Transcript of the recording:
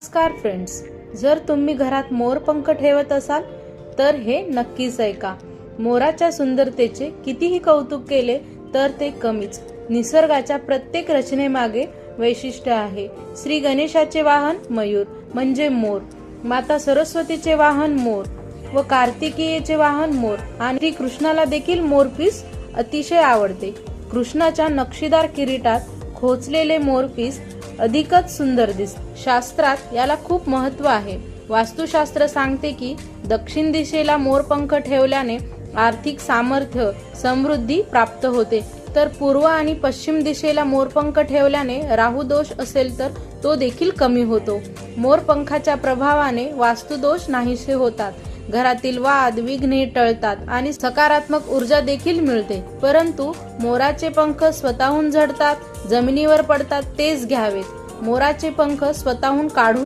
नमस्कार फ्रेंड्स, जर तुम्ही घरात मोरपंख ठेवत असाल तर हे नक्कीच ऐका. मोराच्या सुंदरतेचे कितीही कौतुक केले तर ते कमीच. निसर्गाच्या प्रत्येक रचनेमागे वैशिष्ट्य आहे. श्री गणेशाचे वाहन मयूर म्हणजे मोर, माता सरस्वतीचे वाहन मोर व कार्तिकेयचे वाहन मोर आणि श्री कृष्णाला देखील मोरपीस अतिशय आवडते. कृष्णाच्या नक्षीदार किरीटात खोचलेले मोरपीस अधिकच सुंदर दिसते. शास्त्रात याला खूप महत्त्व आहे. वास्तुशास्त्र सांगते की दक्षिण दिशेला मोरपंख ठेवल्याने आर्थिक सामर्थ्य, समृद्धी प्राप्त होते, तर पूर्व आणि पश्चिम दिशेला मोरपंख ठेवल्याने राहू दोष असेल तर तो देखील कमी होतो. मोरपंखाच्या प्रभावाने वास्तुदोष नाहीसे होतात, घरातील वाद विघ्ने टळतात आणि सकारात्मक ऊर्जा देखील मिळते. परंतु मोराचे पंख स्वतःहून झडतात, जमिनीवर पडतात तेच घ्यावेत. मोराचे पंख स्वतःहून काढून